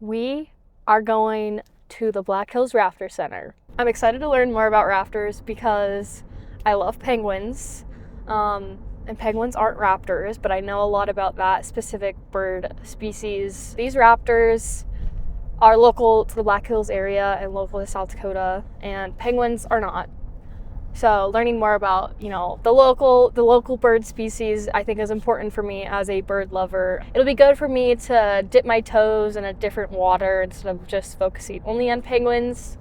We are going to the Black Hills Raptor Center. I'm excited to learn more about raptors because I love penguins. And penguins aren't raptors, but I know a lot about that specific bird species. These raptors are local to the Black Hills area and local to South Dakota, and penguins are not. So learning more about, the local bird species, I think is important for me as a bird lover. It'll be good for me to dip my toes in a different water instead of just focusing only on penguins,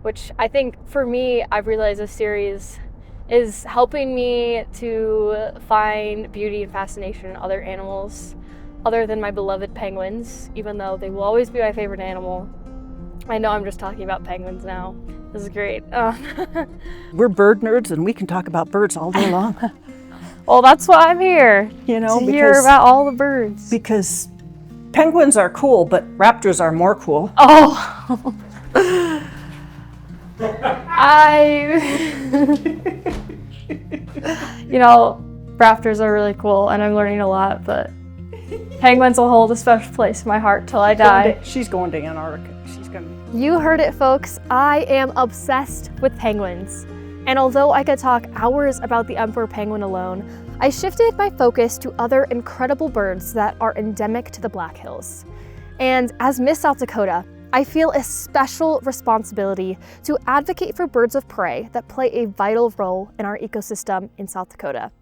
which I think for me, I've realized this series is helping me to find beauty and fascination in other animals other than my beloved penguins, even though they will always be my favorite animal. I know I'm just talking about penguins now. This is great. We're bird nerds and we can talk about birds all day long. Well, that's why I'm here, to hear about all the birds. Because penguins are cool, but raptors are more cool. Oh! Raptors are really cool and I'm learning a lot, but penguins will hold a special place in my heart till I die. She's going to Antarctica. You heard it, folks. I am obsessed with penguins. And although I could talk hours about the emperor penguin alone, I shifted my focus to other incredible birds that are endemic to the Black Hills. And as Miss South Dakota, I feel a special responsibility to advocate for birds of prey that play a vital role in our ecosystem in South Dakota.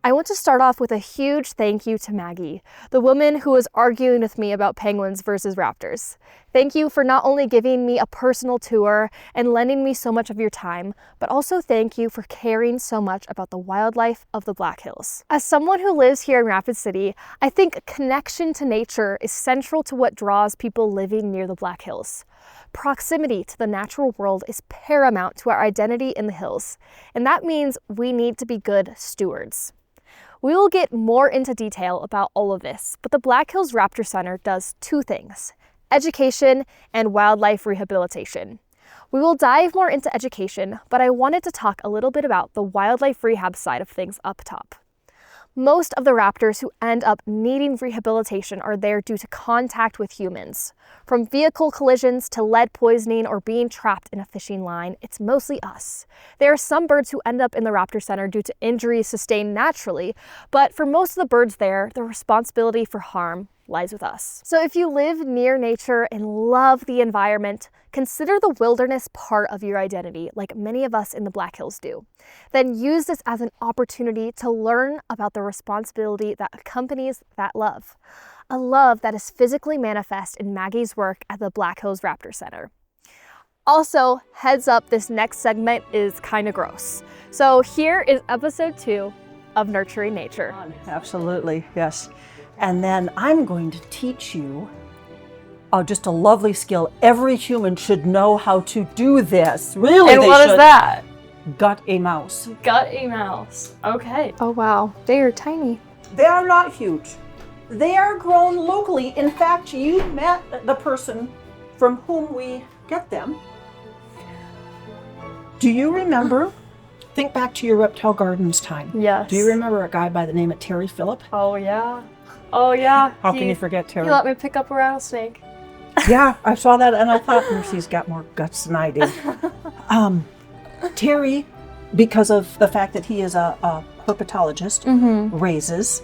I want to start off with a huge thank you to Maggie, the woman who was arguing with me about penguins versus raptors. Thank you for not only giving me a personal tour and lending me so much of your time, but also thank you for caring so much about the wildlife of the Black Hills. As someone who lives here in Rapid City, I think connection to nature is central to what draws people living near the Black Hills. Proximity to the natural world is paramount to our identity in the hills, and that means we need to be good stewards. We will get more into detail about all of this, but the Black Hills Raptor Center does two things: education and wildlife rehabilitation. We will dive more into education, but I wanted to talk a little bit about the wildlife rehab side of things up top. Most of the raptors who end up needing rehabilitation are there due to contact with humans. From vehicle collisions to lead poisoning or being trapped in a fishing line, it's mostly us. There are some birds who end up in the Raptor Center due to injuries sustained naturally, but for most of the birds there, the responsibility for harm lies with us. So if you live near nature and love the environment, consider the wilderness part of your identity, like many of us in the Black Hills do. Then use this as an opportunity to learn about the responsibility that accompanies that love. A love that is physically manifest in Maggie's work at the Black Hills Raptor Center. Also, heads up, this next segment is kind of gross. So here is episode 2 of Nurturing Nature. Absolutely, yes. And then I'm going to teach you just a lovely skill. Every human should know how to do this. Really, and what is that? Gut a mouse. Gut a mouse. Okay. Oh wow, they are tiny. They are not huge. They are grown locally. In fact, you met the person from whom we get them. Do you remember? Think back to your reptile gardens time. Yes. Do you remember a guy by the name of Terry Phillip? Oh yeah. Oh yeah. How can you forget Terry? He let me pick up a rattlesnake. Yeah, I saw that and I thought, Mercy's got more guts than I did. Terry, because of the fact that he is a herpetologist, raises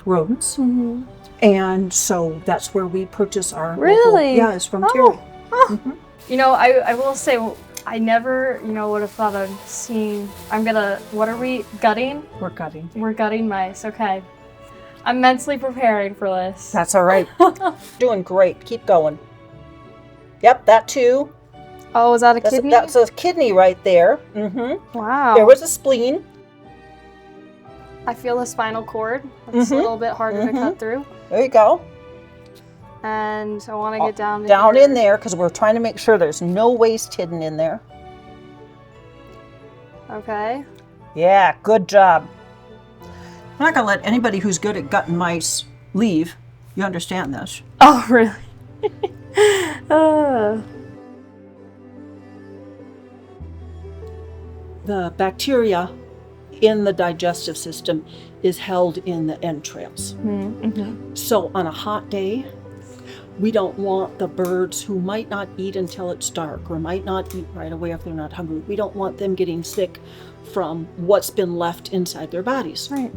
rodents. Mm-hmm. And so that's where we purchase our Really? Yeah, it's from Terry. Huh. Mm-hmm. I will say, I never, would have thought of seeing, what are we, gutting? We're gutting. We're gutting mice, okay. I'm mentally preparing for this. That's all right. Doing great. Keep going. Yep, that too. Oh, is that a kidney? That's a kidney right there. Mm-hmm. Wow. There was a spleen. I feel the spinal cord. It's a little bit harder to cut through. There you go. And I want to get down in there because we're trying to make sure there's no waste hidden in there. Okay. Yeah, good job. I'm not going to let anybody who's good at gutting mice leave. You understand this? Oh, really? The bacteria in the digestive system is held in the entrails. Mm-hmm. So on a hot day, We don't want the birds who might not eat until it's dark or might not eat right away if they're not hungry. We don't want them getting sick from what's been left inside their bodies. Right.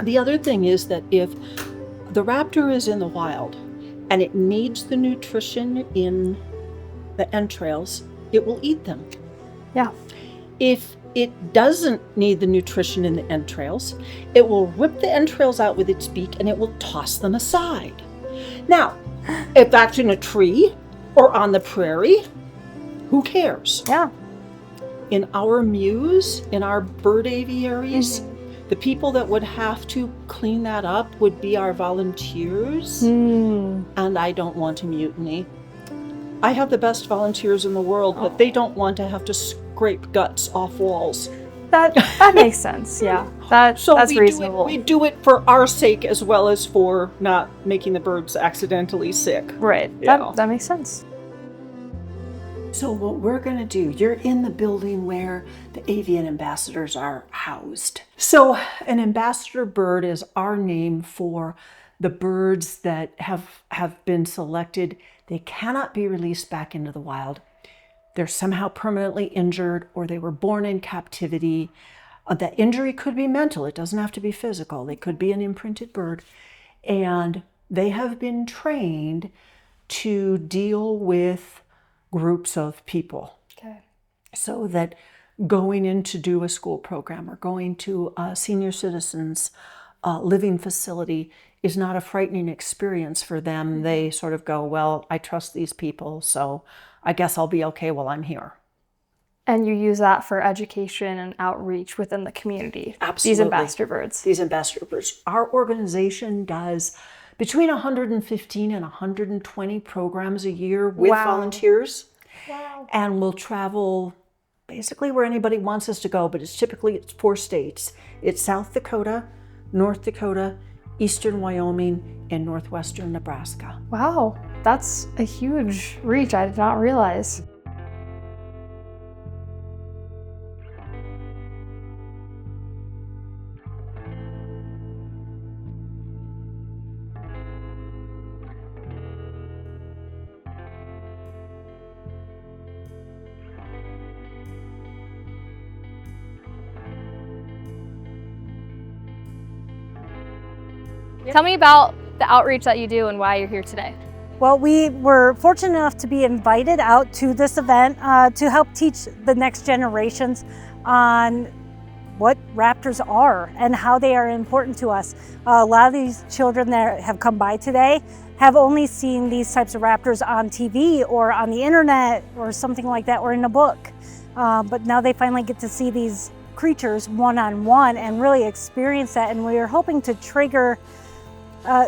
The other thing is that if the raptor is in the wild and it needs the nutrition in the entrails, it will eat them. Yeah. If it doesn't need the nutrition in the entrails, it will rip the entrails out with its beak and it will toss them aside. Now, if that's in a tree or on the prairie, who cares? Yeah. In our mews, in our bird aviaries, the people that would have to clean that up would be our volunteers, and I don't want to mutiny. I have the best volunteers in the world, but they don't want to have to scrape guts off walls. That makes sense. Yeah, that's reasonable. We do it for our sake as well as for not making the birds accidentally sick. Right. Yeah. That makes sense. So what we're going to do, you're in the building where the avian ambassadors are housed. So an ambassador bird is our name for the birds that have been selected. They cannot be released back into the wild. They're somehow permanently injured or they were born in captivity. That injury could be mental. It doesn't have to be physical. They could be an imprinted bird. And they have been trained to deal with groups of people. Okay. So that going in to do a school program or going to a senior citizens living facility is not a frightening experience for them. They sort of go, well, I trust these people, so I guess I'll be okay while I'm here. And you use that for education and outreach within the community. Absolutely. These ambassador birds. These ambassador birds. Our organization does between 115 and 120 programs a year with volunteers. Wow. And we'll travel basically where anybody wants us to go, but it's 4 states. It's South Dakota, North Dakota, Eastern Wyoming, and Northwestern Nebraska. Wow, that's a huge reach. I did not realize. Tell me about the outreach that you do and why you're here today. Well, we were fortunate enough to be invited out to this event to help teach the next generations on what raptors are and how they are important to us. A lot of these children that have come by today have only seen these types of raptors on TV or on the internet or something like that or in a book. But now they finally get to see these creatures one-on-one and really experience that. And we are hoping to trigger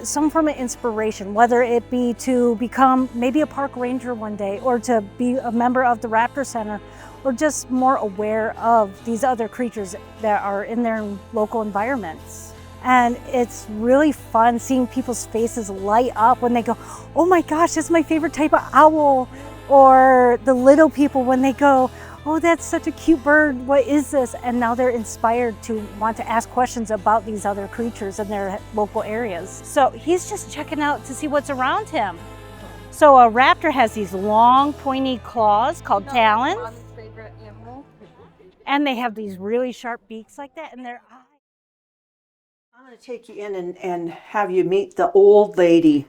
some form of inspiration, whether it be to become maybe a park ranger one day or to be a member of the Raptor Center or just more aware of these other creatures that are in their local environments. And it's really fun seeing people's faces light up when they go, oh my gosh, that's my favorite type of owl. Or the little people when they go, oh, that's such a cute bird, what is this? And now they're inspired to want to ask questions about these other creatures in their local areas. So he's just checking out to see what's around him. So a raptor has these long pointy claws called talons. Favorite animal. And they have these really sharp beaks like that in their eyes. I'm going to take you in and have you meet the old lady.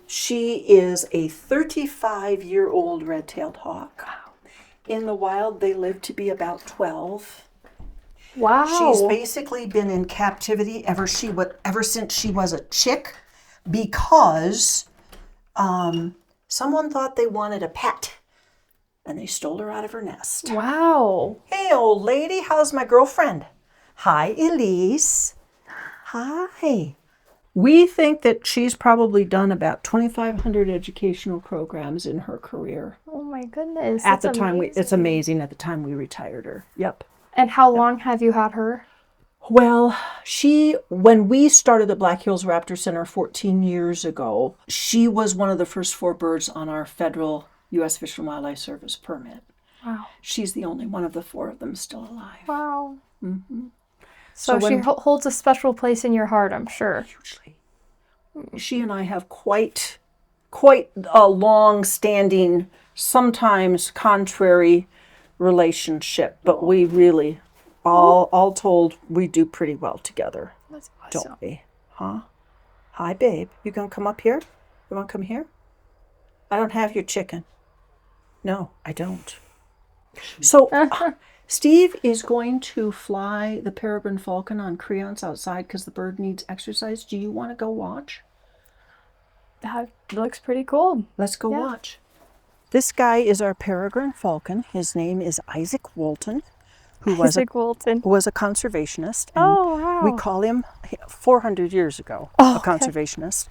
She is a 35-year-old red-tailed hawk. In the wild, they live to be about 12. Wow. She's basically been in captivity ever since she was a chick because someone thought they wanted a pet and they stole her out of her nest. Wow. Hey, old lady, how's my girlfriend? Hi, Elise. Hi. We think that she's probably done about 2,500 educational programs in her career. Oh my goodness. At the time, it's amazing. At the time we retired her. Yep. And how long have you had her? Well, when we started the Black Hills Raptor Center 14 years ago, she was one of the first 4 birds on our federal U.S. Fish and Wildlife Service permit. Wow. She's the only one of the 4 of them still alive. Wow. Mm-hmm. So she holds a special place in your heart, I'm sure. Hugely. She and I have quite quite a long-standing, sometimes contrary relationship, but we really, all told, we do pretty well together. That's awesome. Don't we? Huh? Hi, babe. You gonna come up here? You wanna come here? I don't have your chicken. No, I don't. So, Steve is going to fly the peregrine falcon on crayons outside because the bird needs exercise. Do you want to go watch? That looks pretty cool. Let's go watch. This guy is our peregrine falcon. His name is Isaac Walton, who was a conservationist. And Oh, wow. we call him 400 years ago, a conservationist.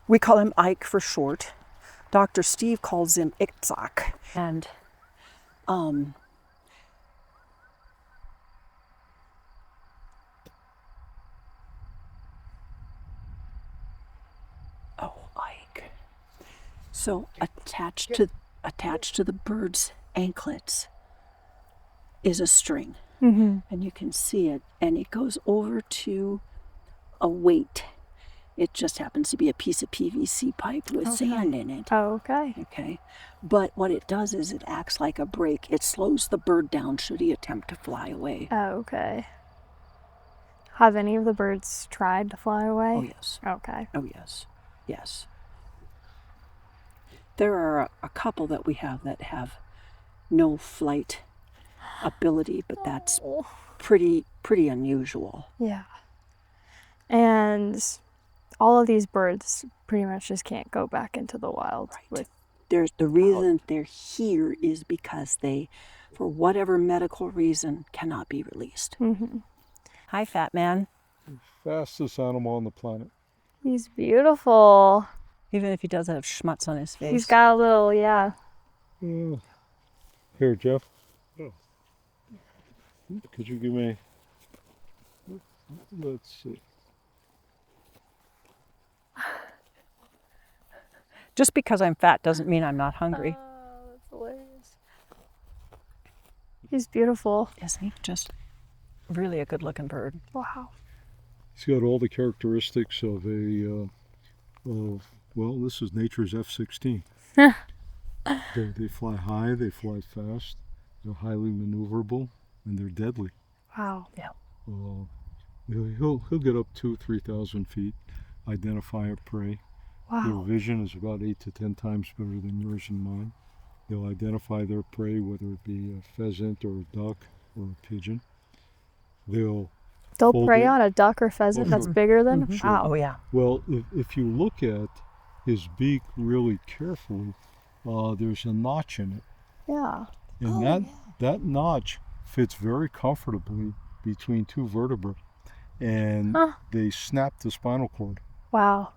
We call him Ike for short. Dr. Steve calls him Itzhak. And Ike. So attached to the bird's anklets is a string, and you can see it, and it goes over to a weight. It just happens to be a piece of PVC pipe with sand in it. Oh, okay. Okay. But what it does is it acts like a brake. It slows the bird down should he attempt to fly away. Oh, okay. Have any of the birds tried to fly away? Oh, yes. Okay. Oh, yes. Yes. There are a couple that we have that have no flight ability, but that's pretty unusual. Yeah. And all of these birds pretty much just can't go back into the wild. Right. The reason they're here is because they, for whatever medical reason, cannot be released. Hi, fat man. Fastest animal on the planet. He's beautiful. Even if he does have schmutz on his face. He's got a little, Here, Jeff. Oh. Could you give me? Let's see. Just because I'm fat doesn't mean I'm not hungry. Oh, that's hilarious. He's beautiful. Isn't he? Just really a good-looking bird. Wow. He's got all the characteristics of a, well, this is nature's F-16. They fly high, they fly fast, they're highly maneuverable, and they're deadly. Wow. Yeah. He'll get up to 3,000 feet, identify a prey. Their Wow. vision is about 8 to 10 times better than yours and mine. They'll identify their prey, whether it be a pheasant or a duck or a pigeon. They'll prey on a duck or pheasant that's bigger than? Sure. Wow. Oh, yeah. Well, if you look at his beak really carefully, there's a notch in it. Yeah. And that notch fits very comfortably between two vertebrae. And they snap the spinal cord Wow.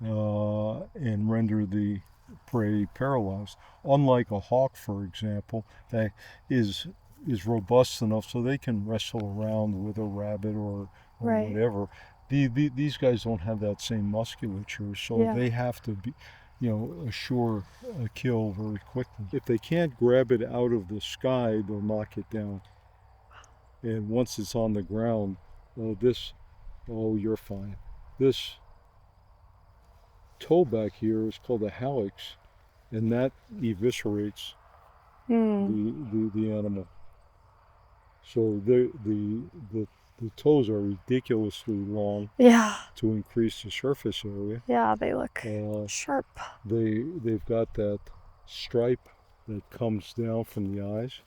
and render the prey paralyzed. Unlike a hawk, for example, that is robust enough so they can wrestle around with a rabbit or Right. whatever. These guys don't have that same musculature, so they have to be, assure a kill very quickly. If they can't grab it out of the sky, they'll knock it down. And once it's on the ground, you're fine. This toe back here is called a hallux, and that eviscerates the animal. So the toes are ridiculously long Yeah. to increase the surface area. Yeah, they look sharp. They've got that stripe that comes down from the eyes,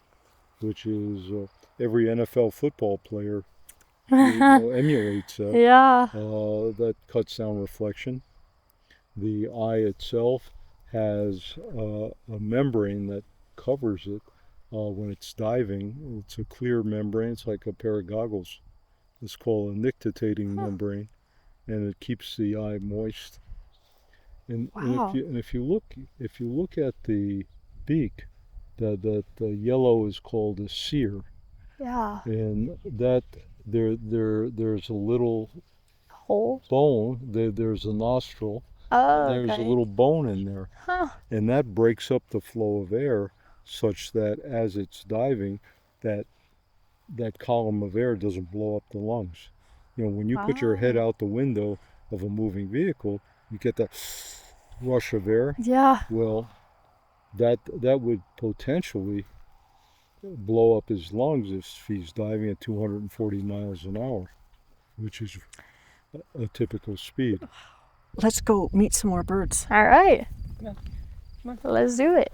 which is every NFL football player emulates that. Yeah. That cuts down reflection. The eye itself has a membrane that covers it when it's diving. It's a clear membrane. It's like a pair of goggles. It's called a nictitating membrane, and it keeps the eye moist. And if you look at the beak, the yellow is called a cere. Yeah. And that there's a little Hole. bone. There's a nostril. Oh, There's okay. a little bone in there, Huh. and that breaks up the flow of air, such that as it's diving, that column of air doesn't blow up the lungs. When you put your head out the window of a moving vehicle, you get that rush of air. Yeah. Well, that would potentially blow up his lungs if he's diving at 240 miles an hour, which is a typical speed. Let's go meet some more birds. All right. Let's do it.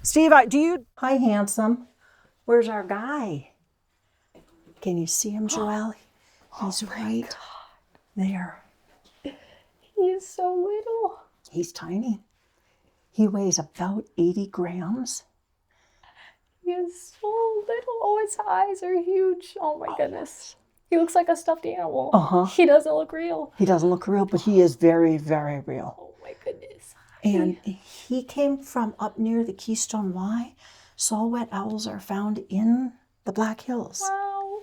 Steve, Hi, handsome. Where's our guy? Can you see him, Joelle? He's right there. He's so little. He's tiny. He weighs about 80 grams. He is so little. Oh, his eyes are huge. Oh my goodness. He looks like a stuffed animal. Uh-huh. He doesn't look real. He doesn't look real, but he is very, very real. Oh my goodness. And he came from up near the Keystone Y. Saw-whet owls are found in the Black Hills. Wow.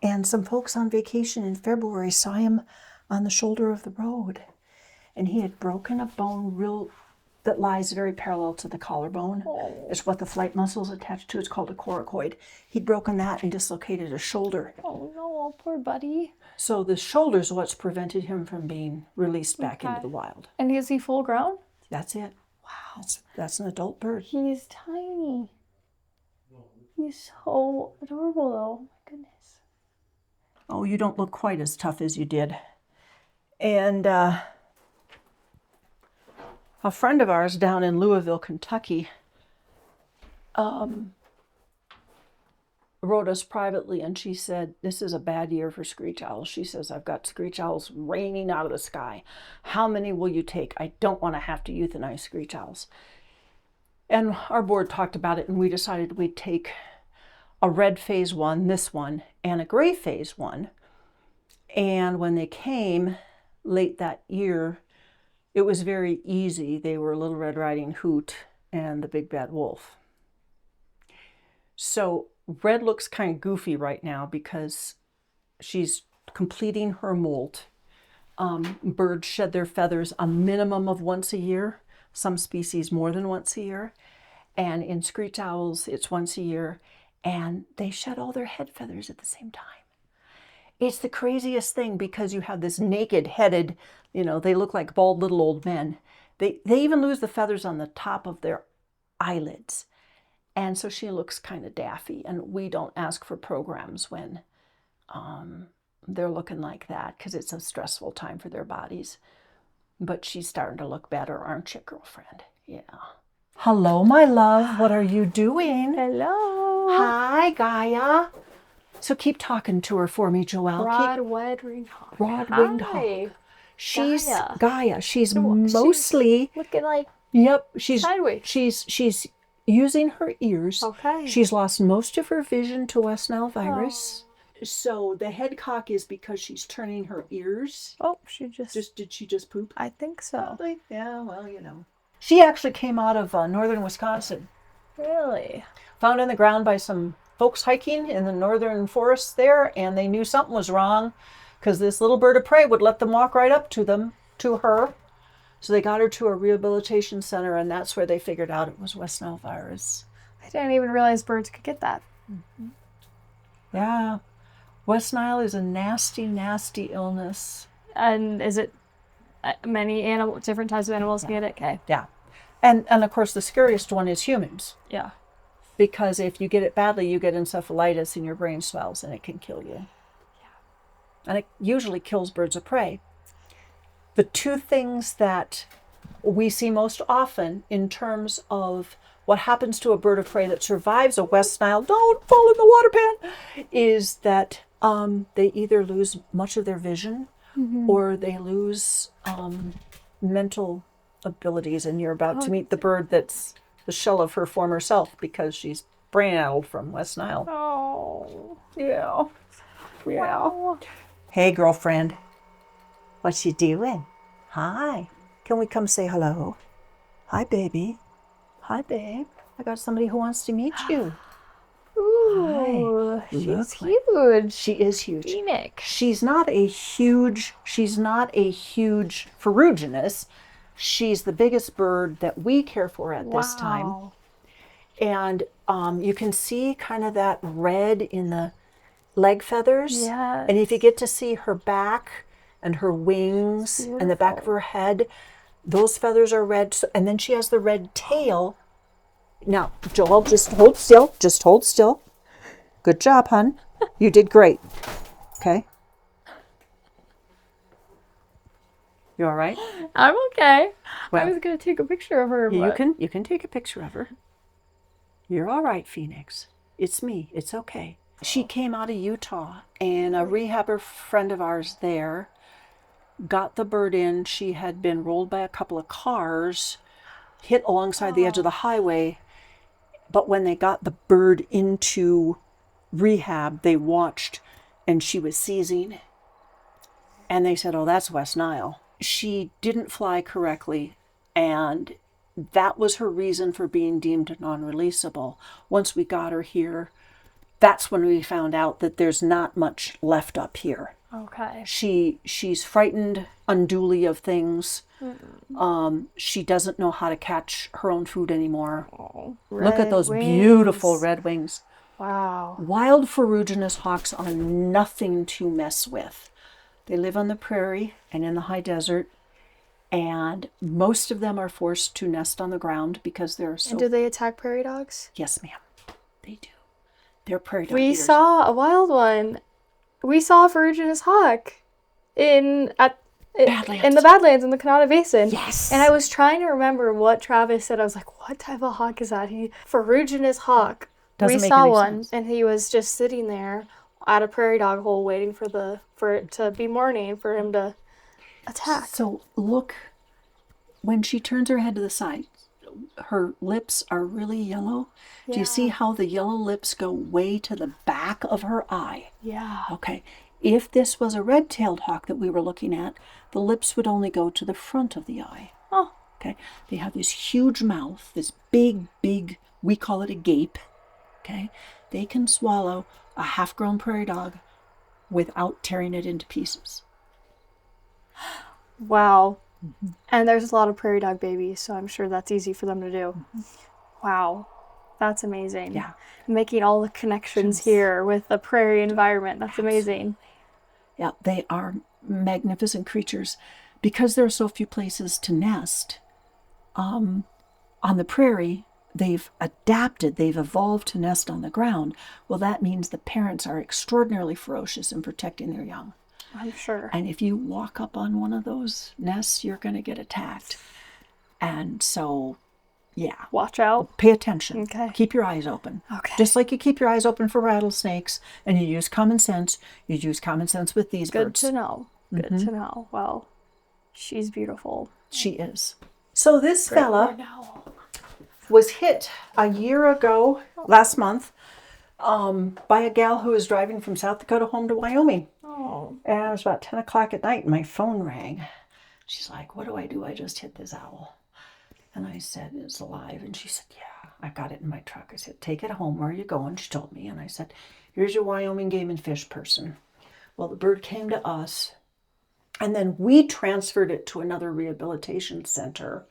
And some folks on vacation in February saw him on the shoulder of the road. And he had broken a bone that lies very parallel to the collarbone. Oh. It's what the flight muscle is attached to. It's called a coracoid. He'd broken that and dislocated his shoulder. Oh no, poor buddy. So the shoulder's what's prevented him from being released back into the wild. And is he full grown? That's it. Wow. That's an adult bird. He's tiny. He's so adorable though. Oh my goodness. Oh, you don't look quite as tough as you did. And a friend of ours down in Louisville, Kentucky, wrote us privately, and she said, this is a bad year for screech owls. She says, I've got screech owls raining out of the sky. How many will you take? I don't want to have to euthanize screech owls. And our board talked about it, and we decided we'd take a red phase 1, this one, and a gray phase 1. And when they came late that year, it was very easy. They were Little Red Riding Hoot and the Big Bad Wolf. So Red looks kind of goofy right now because she's completing her molt. Birds shed their feathers a minimum of once a year, some species more than once a year. And in screech owls, it's once a year, and they shed all their head feathers at the same time. It's the craziest thing because you have this naked-headed, they look like bald little old men. They even lose the feathers on the top of their eyelids. And so she looks kind of daffy, and we don't ask for programs when they're looking like that because it's a stressful time for their bodies. But she's starting to look better, aren't you, girlfriend? Yeah. Hello, my love. What are you doing? Hello. Hi, Gaia. So keep talking to her for me, Joelle. Broad-winged hawk. Broad-winged Hi. hawk. She's Gaia. Gaia. She's mostly looking like she's sideways. She's using her ears. Okay. She's lost most of her vision to West Nile virus. So the head cock is because she's turning her ears. Oh, she just Did she just poop? I think so. Probably. Yeah, well, She actually came out of northern Wisconsin. Really? Found in the ground by some folks hiking in the northern forests there, and they knew something was wrong because this little bird of prey would let them walk right up to her. So they got her to a rehabilitation center, and that's where they figured out it was West Nile virus. I didn't even realize birds could get that. Mm-hmm. Yeah. West Nile is a nasty, nasty illness. And is it many different types of animals get it? Okay. Yeah. And of course, the scariest one is humans. Yeah. Because if you get it badly, you get encephalitis and your brain swells and it can kill you. Yeah. And it usually kills birds of prey. The two things that we see most often in terms of what happens to a bird of prey that survives a West Nile, don't fall in the water pan, is that they either lose much of their vision or they lose mental abilities. And you're about to meet the bird that's the shell of her former self because she's brain-addled from West Nile. Oh. Yeah. Yeah. Wow. Hey, girlfriend. What you doing? Hi. Can we come say hello? Hi, baby. Hi, babe. I got somebody who wants to meet you. Ooh, Hi. she's Look huge. She is huge. Phoenix. She's not a huge ferruginous. She's the biggest bird that we care for at this time. Wow. And you can see kind of that red in the leg feathers. Yes. And if you get to see her back and her wings and the back of her head, Those feathers are red, and then she has the red tail. Now, Joel, just hold still. Just hold still. Good job, hon. You did great. Okay. You all right? I'm okay. Well, I was gonna take a picture of her. You but- can take a picture of her. You're all right, Phoenix. It's me. It's okay. She came out of Utah, and a rehabber friend of ours there got the bird in. She had been rolled by a couple of cars, hit alongside the edge of the highway. But when they got the bird into rehab, they watched, and she was seizing. And they said, oh, that's West Nile. She didn't fly correctly, and that was her reason for being deemed non-releasable. Once we got her here, that's when we found out that there's not much left up here. Okay. She's frightened unduly of things. She doesn't know how to catch her own food anymore. Oh, Look at those red beautiful wings. red wings. Wow. Wild ferruginous hawks are nothing to mess with. They live on the prairie and in the high desert, and most of them are forced to nest on the ground because they're so... And do they attack prairie dogs? Yes, ma'am. They do. They're prairie dog We eaters. saw a wild one. We saw a ferruginous hawk in the Badlands in the Kanata Basin. Yes. And I was trying to remember what Travis said. I was like, what type of hawk is that? Ferruginous hawk. Doesn't we make saw any one, sense. and he was just sitting there at a prairie dog hole waiting for it to be morning for him to attack. So look, when she turns her head to the side, her lips are really yellow. Do you see how the yellow lips go way to the back of her eye? Yeah. Okay. If this was a red-tailed hawk that we were looking at, the lips would only go to the front of the eye. Oh. Okay. They have this huge mouth, this big, we call it a gape. Okay. They can swallow a half-grown prairie dog without tearing it into pieces. Wow. And there's a lot of prairie dog babies, so I'm sure that's easy for them to do. Wow. That's amazing. Yeah. Making all the connections here with the prairie environment. That's amazing. Yeah, they are magnificent creatures. Because there are so few places to nest, on the prairie, they've adapted, they've evolved to nest on the ground. Well, that means the parents are extraordinarily ferocious in protecting their young. I'm sure. And if you walk up on one of those nests, you're going to get attacked. And so, yeah. Watch out. Pay attention. Okay. Keep your eyes open. Okay. Just like you keep your eyes open for rattlesnakes and you use common sense, you use common sense with these Good birds. to know. Good to know. Well, she's beautiful. She is. So this Great fella horned owl. was hit a year ago, last month, by a gal who was driving from South Dakota home to Wyoming. Oh. And it was about 10 o'clock at night and my phone rang. She's like, what do? I just hit this owl. And I said, it's alive. And she said, yeah, I got it in my truck. I said, take it home. Where are you going? She told me. And I said, here's your Wyoming Game and Fish person. Well, the bird came to us. And then we transferred it to another rehabilitation center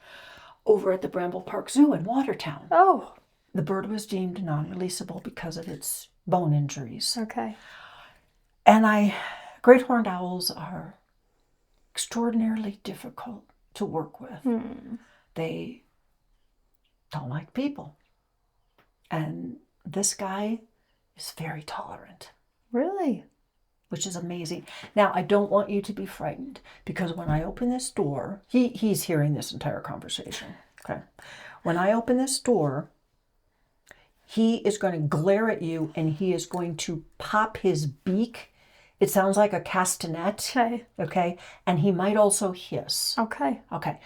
over at the Bramble Park Zoo in Watertown. Oh. The bird was deemed non-releasable because of its bone injuries. Okay. And great horned owls are extraordinarily difficult to work with. They don't like people. And this guy is very tolerant. Really? Which is amazing. Now, I don't want you to be frightened because when I open this door, he's hearing this entire conversation. Okay. When I open this door, he is going to glare at you and he is going to pop his beak. It sounds like a castanet. Okay. Okay. And he might also hiss. Okay. Okay.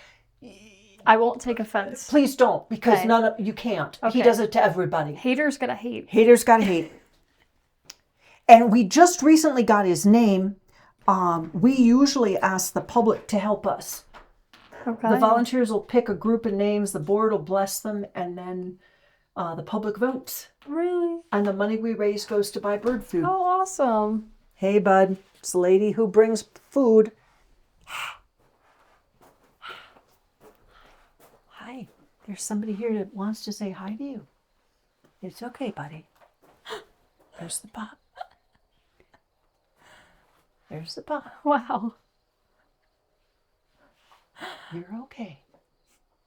I won't take offense. Please don't, because Okay. you can't. Okay. He does it to everybody. Haters gonna hate. Haters gotta hate. And we just recently got his name. We usually ask the public to help us. Okay. The volunteers will pick a group of names, the board will bless them, and then the public votes. Really? And the money we raise goes to buy bird food. Oh, awesome. Hey, bud, it's the lady who brings food. Hi, there's somebody here that wants to say hi to you. It's okay, buddy. There's the pop. There's the pop. Wow. You're okay.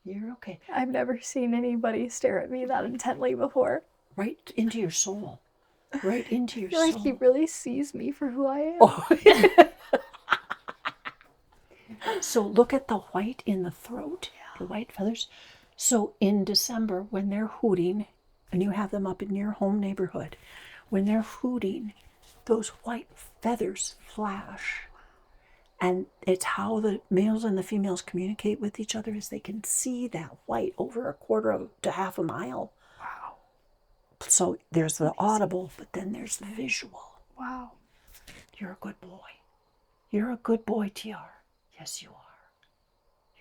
You're okay. I've never seen anybody stare at me that intently before. Right into your soul. Right into your I feel like soul. he really sees me for who I am. Oh. So look at the white in the throat, the white feathers. So in December, when they're hooting, and you have them up in your home neighborhood, when they're hooting, those white feathers flash. And it's how the males and the females communicate with each other, is they can see that white over a quarter to half a mile. Wow. So there's the audible, but then there's the visual. Wow. You're a good boy. You're a good boy, TR. Yes, you are.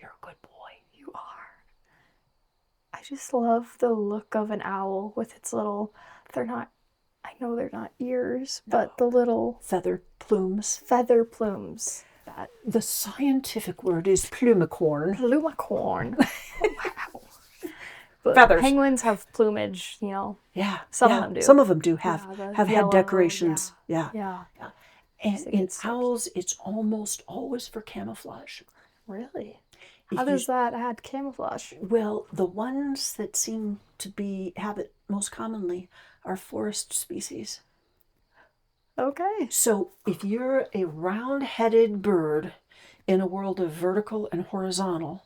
You're a good boy. You are. I just love the look of an owl with its little, I know they're not ears, but the little Feather plumes. feather plumes. The scientific word is plumicorn. Plumicorn. Wow. But Feathers. penguins have plumage, you know. Yeah. Some of them do. Some of them do have the had yellow, decorations. Yeah. Yeah. And think in it's owls, it's almost always for camouflage. Really? If How you- does that add camouflage? Well, the ones that seem to have it most commonly are forest species. Okay. So if you're a round-headed bird in a world of vertical and horizontal,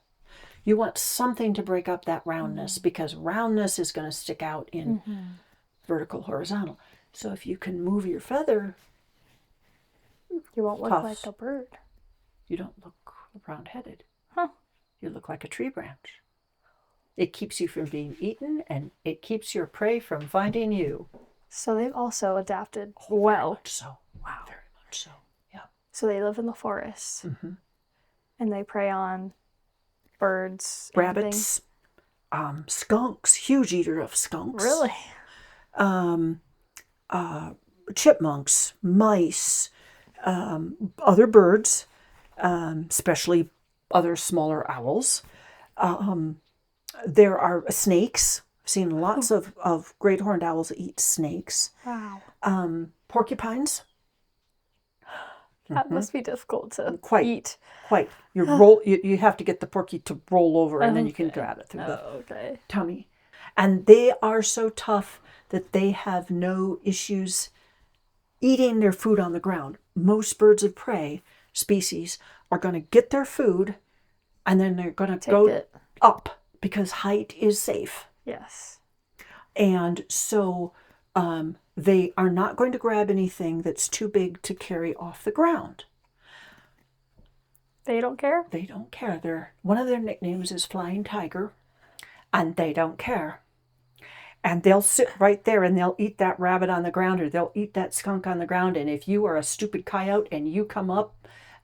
you want something to break up that roundness, because roundness is going to stick out in vertical, horizontal. So if you can move your feather, You won't look Puffs. like a bird. you don't look round-headed. Huh. You look like a tree branch. It keeps you from being eaten, and it keeps your prey from finding you. So they've also adapted Very well. much so. Wow. Very much so. Yeah. So they live in the forest Mm-hmm. and they prey on birds, and things. Rabbits, skunks, huge eater of skunks. Really? Chipmunks, mice, other birds, especially other smaller owls. There are snakes. I've seen lots of great horned owls eat snakes. Wow. Porcupines. That must be difficult to Quite. eat. Quite. You have to get the porky to roll over, and then you can grab it through the Okay. tummy. And they are so tough that they have no issues eating their food on the ground. Most birds of prey species are going to get their food, and then they're going to go it. up, because height is safe. Yes. And so they are not going to grab anything that's too big to carry off the ground. They don't care? They don't care. One of their nicknames is Flying Tiger, and they don't care. And they'll sit right there and they'll eat that rabbit on the ground, or they'll eat that skunk on the ground. And if you are a stupid coyote and you come up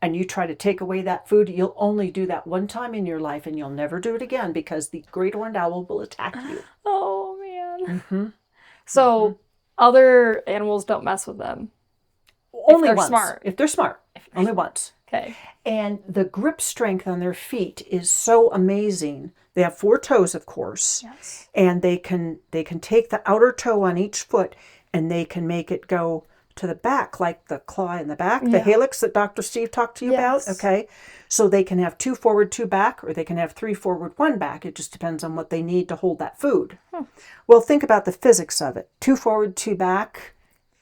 and you try to take away that food, you'll only do that one time in your life, and you'll never do it again, because the great horned owl will attack you. Oh, man. Mm-hmm. So other animals don't mess with them? Only they're once. smart. If they're smart. Only once. Okay. And the grip strength on their feet is so amazing. They have 4 toes, of course. Yes. And they can take the outer toe on each foot, and they can make it go to the back, like the claw in the back, the helix that Dr. Steve talked to you about. Okay. So they can have 2 forward, 2 back, or they can have 3 forward, 1 back. It just depends on what they need to hold that food. Well, think about the physics of it. 2 forward, 2 back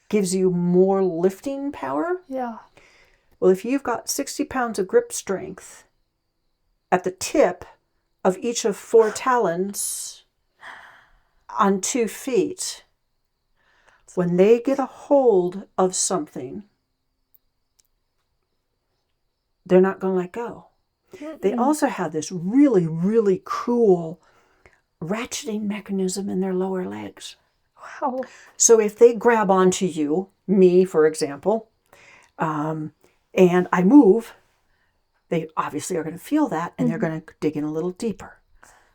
gives you more lifting power. Yeah. Well, if you've got 60 pounds of grip strength at the tip of each of 4 talons on 2 feet, when they get a hold of something, they're not going to let go. They also have this really, really cool ratcheting mechanism in their lower legs. Wow. So if they grab onto you, me, for example, and I move, they obviously are going to feel that, and they're going to dig in a little deeper.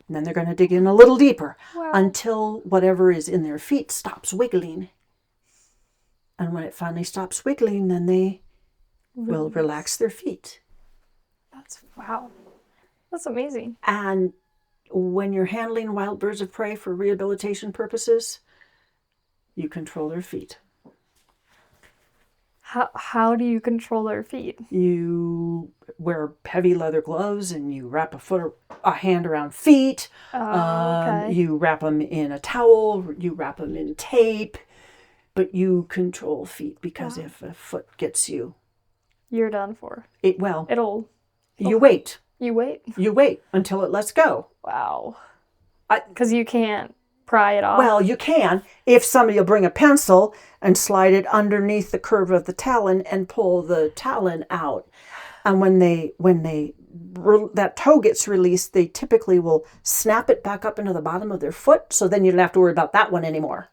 And then they're going to dig in a little deeper until whatever is in their feet stops wiggling. And when it finally stops wiggling, then they will relax their feet. Wow. That's amazing. And when you're handling wild birds of prey for rehabilitation purposes, you control their feet. How do you control their feet? You wear heavy leather gloves and you wrap a hand around feet. Okay. You wrap them in a towel. You wrap them in tape. But you control feet because if a foot gets you, You're done for. You wait. You wait? You wait until it lets go. Wow. Because you can't pry it off. Well, you can if somebody will bring a pencil and slide it underneath the curve of the talon and pull the talon out. And when that toe gets released, they typically will snap it back up into the bottom of their foot. So then you don't have to worry about that one anymore.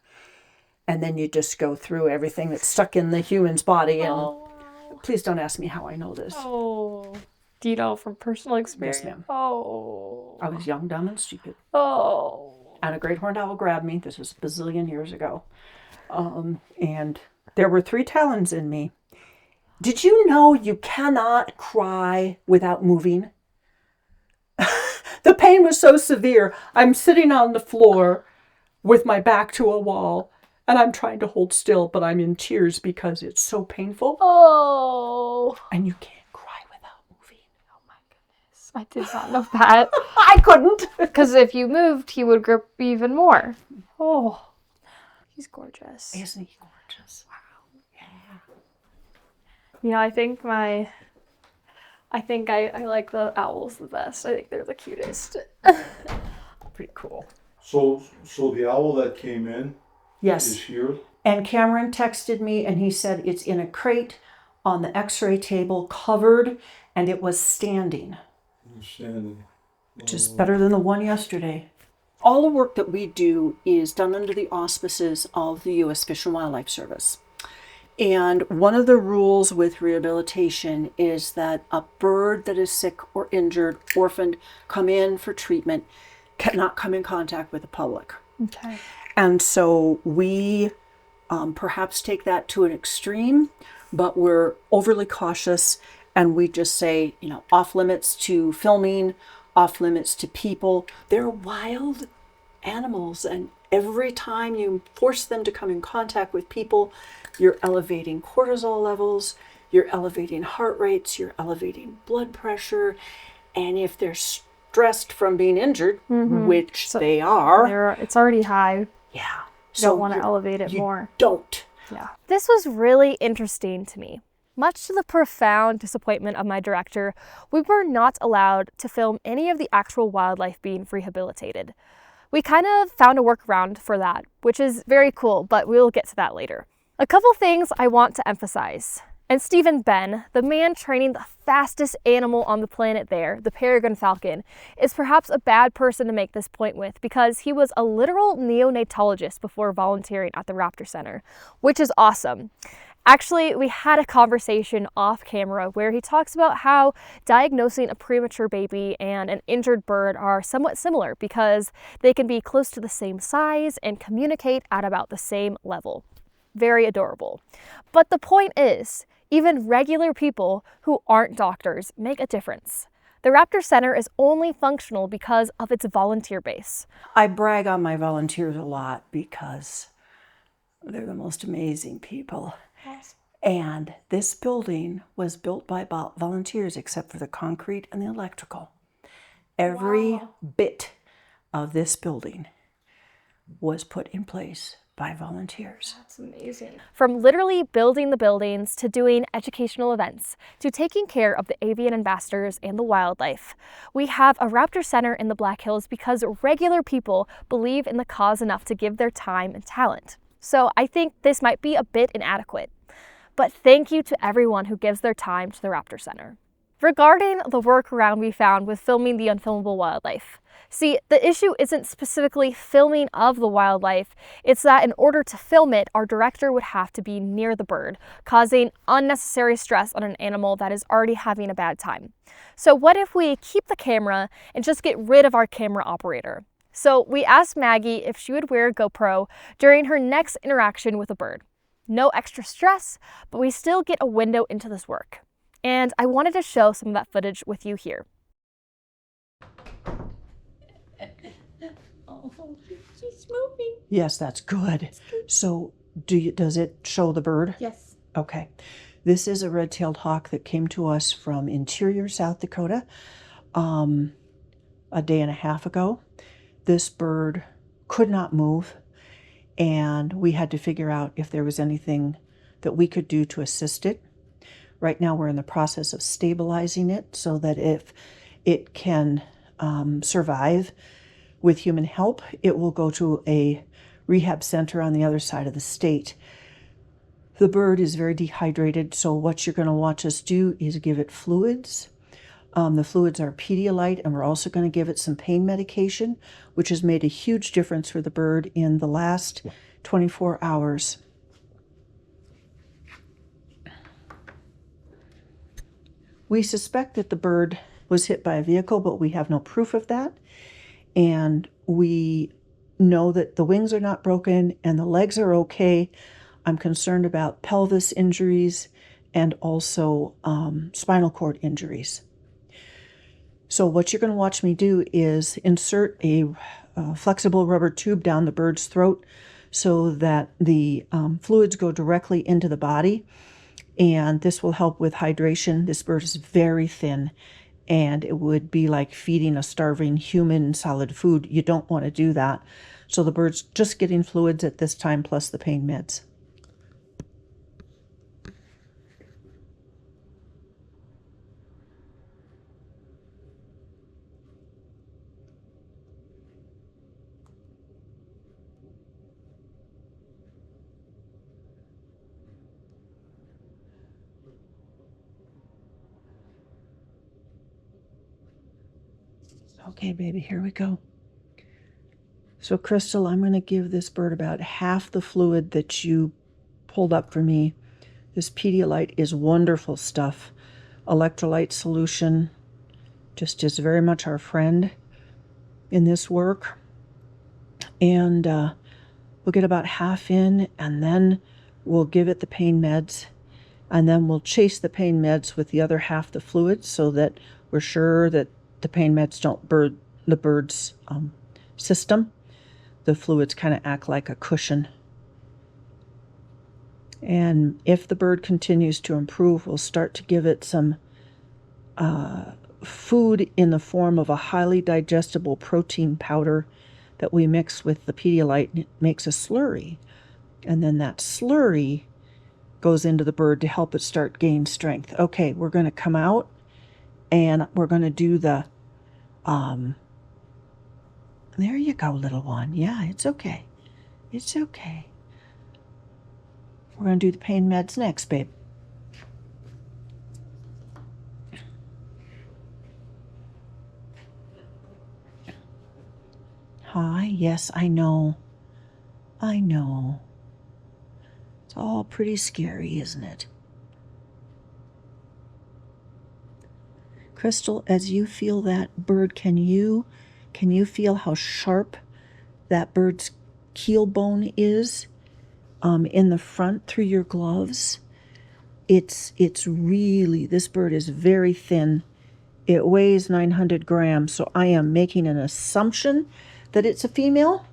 And then you just go through everything that's stuck in the human's body. And please don't ask me how I know this. Oh. Do you know from personal experience? Yes, ma'am. Oh. I was young, dumb, and stupid. Oh. And a great horned owl grabbed me. This was a bazillion years ago. And there were 3 talons in me. Did you know you cannot cry without moving? The pain was so severe. I'm sitting on the floor with my back to a wall, and I'm trying to hold still, but I'm in tears because it's so painful. Oh. And you can't cry without moving. Oh my goodness. I did not know that. I couldn't. Because if you moved, he would grip even more. Oh. He's gorgeous. Isn't he gorgeous? Wow. Yeah. You know, I like the owls the best. I think they're the cutest. Pretty cool. So the owl that came in Yes. is here? And Cameron texted me and he said it's in a crate on the x-ray table, covered, and it was standing. Standing. Which is better than the one yesterday. All the work that we do is done under the auspices of the U.S. Fish and Wildlife Service. And one of the rules with rehabilitation is that a bird that is sick or injured, orphaned, come in for treatment, cannot come in contact with the public. Okay. And so we perhaps take that to an extreme, but we're overly cautious and we just say, off limits to filming, off limits to people. They're wild animals, and every time you force them to come in contact with people, you're elevating cortisol levels, you're elevating heart rates, you're elevating blood pressure, and if they're stressed from being injured, which they are, it's already high. yeah. You don't want to elevate it more. Don't. Yeah. This was really interesting to me. Much to the profound disappointment of my director, we were not allowed to film any of the actual wildlife being rehabilitated. We kind of found a workaround for that, which is very cool, but we'll get to that later. A couple things I want to emphasize. And Stephen Ben, the man training the fastest animal on the planet there, the peregrine falcon, is perhaps a bad person to make this point with because he was a literal neonatologist before volunteering at the Raptor Center, which is awesome. Actually, we had a conversation off camera where he talks about how diagnosing a premature baby and an injured bird are somewhat similar because they can be close to the same size and communicate at about the same level. Very adorable. But the point is, even regular people who aren't doctors make a difference. The Raptor Center is only functional because of its volunteer base. I brag on my volunteers a lot because they're the most amazing people. Awesome. And this building was built by volunteers except for the concrete and the electrical. Every bit of this building was put in place by volunteers. That's amazing. From literally building the buildings to doing educational events to taking care of the avian ambassadors and the wildlife, we have a Raptor Center in the Black Hills because regular people believe in the cause enough to give their time and talent. So I think this might be a bit inadequate, but thank you to everyone who gives their time to the Raptor Center. Regarding the workaround we found with filming the unfilmable wildlife, see, the issue isn't specifically filming of the wildlife, it's that in order to film it, our director would have to be near the bird, causing unnecessary stress on an animal that is already having a bad time. So what if we keep the camera and just get rid of our camera operator? So we asked Maggie if she would wear a GoPro during her next interaction with a bird. No extra stress, but we still get a window into this work. And I wanted to show some of that footage with you here. Oh, she's moving. Yes, that's good. So does it show the bird? Yes. Okay. This is a red-tailed hawk that came to us from interior South Dakota a day and a half ago. This bird could not move, and we had to figure out if there was anything that we could do to assist it. Right now we're in the process of stabilizing it so that if it can survive with human help, it will go to a rehab center on the other side of the state. The bird is very dehydrated, so what you're going to watch us do is give it fluids. The fluids are Pedialyte, and we're also going to give it some pain medication, which has made a huge difference for the bird in the last 24 hours. We suspect that the bird was hit by a vehicle, but we have no proof of that. And we know that the wings are not broken and the legs are okay. I'm concerned about pelvis injuries and also spinal cord injuries. So what you're going to watch me do is insert a flexible rubber tube down the bird's throat so that the fluids go directly into the body, and this will help with hydration. This bird is very thin, and it would be like feeding a starving human solid food. You don't want to do that. So the bird's just getting fluids at this time plus the pain meds. Okay, baby, here we go. So, Crystal, I'm going to give this bird about half the fluid that you pulled up for me. This Pedialyte is wonderful stuff. Electrolyte solution just is very much our friend in this work. And we'll get about half in, and then we'll give it the pain meds, and then we'll chase the pain meds with the other half the fluid so that we're sure that the pain meds don't burn the bird's system. The fluids kind of act like a cushion. And if the bird continues to improve, we'll start to give it some food in the form of a highly digestible protein powder that we mix with the Pedialyte, and it makes a slurry. And then that slurry goes into the bird to help it start gain strength. Okay, we're going to come out and we're going to do the there you go, little one. Yeah, it's okay. It's okay. We're going to do the pain meds next, babe. Hi, yes, I know. I know. It's all pretty scary, isn't it? Crystal, as you feel that bird, can you feel how sharp that bird's keel bone is in the front through your gloves? It's really, this bird is very thin. It weighs 900 grams, so I am making an assumption that it's a female,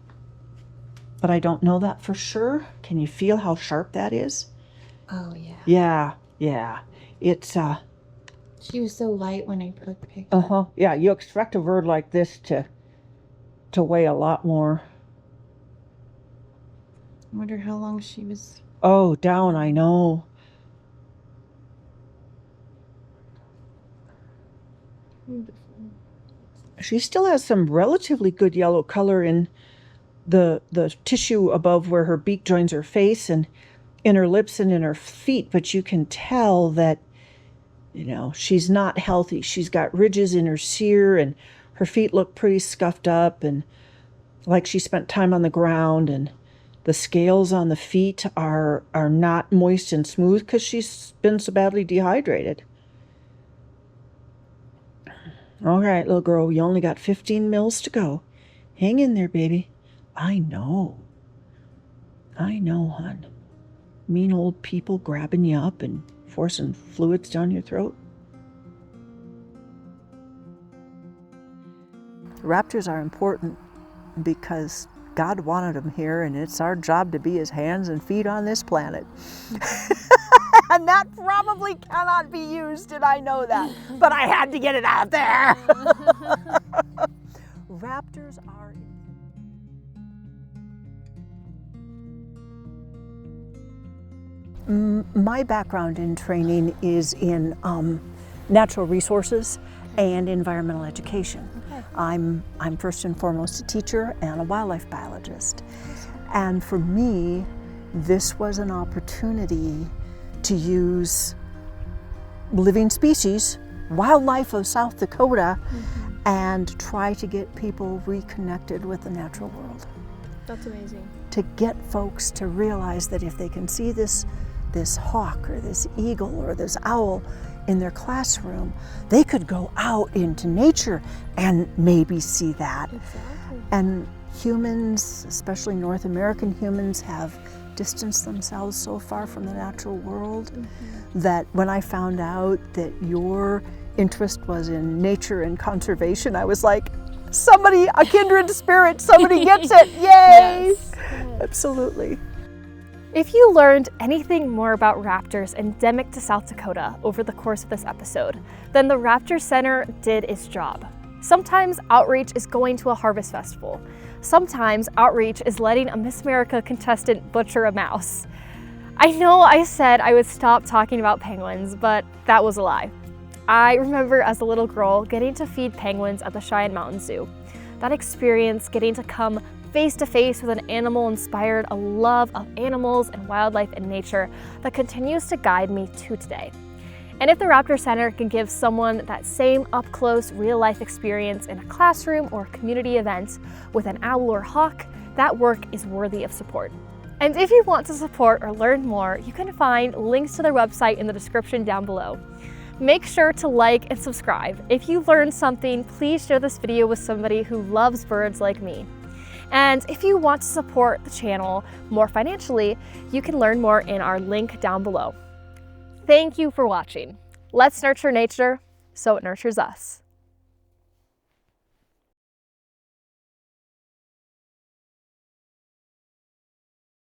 but I don't know that for sure. Can you feel how sharp that is? Oh, yeah. Yeah. It's She was so light when I picked her. uh-huh. Yeah, you expect a bird like this to weigh a lot more. I wonder how long she was. Oh, down, I know. Beautiful. She still has some relatively good yellow color in the tissue above where her beak joins her face and in her lips and in her feet, but you can tell that, you know, she's not healthy. She's got ridges in her cere, and her feet look pretty scuffed up and like she spent time on the ground, and the scales on the feet are not moist and smooth because she's been so badly dehydrated. All right, little girl, you only got 15 mils to go. Hang in there, baby. I know, hon. Mean old people grabbing you up and forcing fluids down your throat. Raptors are important because God wanted them here, and it's our job to be his hands and feet on this planet. And that probably cannot be used, and I know that. But I had to get it out there. Raptors are... My background in training is in natural resources and environmental education. Okay. I'm first and foremost a teacher and a wildlife biologist. And for me, this was an opportunity to use living species, wildlife of South Dakota, and try to get people reconnected with the natural world. That's amazing. To get folks to realize that if they can see this hawk or this eagle or this owl in their classroom, they could go out into nature and maybe see that. Exactly. And humans, especially North American humans, have distanced themselves so far from the natural world that when I found out that your interest was in nature and conservation, I was like, somebody, a kindred spirit, somebody gets it, yay! Yes. Absolutely. If you learned anything more about raptors endemic to South Dakota over the course of this episode, then the Raptor Center did its job. Sometimes outreach is going to a harvest festival. Sometimes outreach is letting a Miss America contestant butcher a mouse. I know I said I would stop talking about penguins, but that was a lie. I remember as a little girl getting to feed penguins at the Cheyenne Mountain Zoo. That experience, getting to come face to face with an animal, inspired a love of animals and wildlife and nature that continues to guide me to today. And if the Raptor Center can give someone that same up-close, real-life experience in a classroom or community event with an owl or hawk, that work is worthy of support. And if you want to support or learn more, you can find links to their website in the description down below. Make sure to like and subscribe. If you learned something, please share this video with somebody who loves birds like me. And if you want to support the channel more financially, you can learn more in our link down below. Thank you for watching. Let's nurture nature so it nurtures us.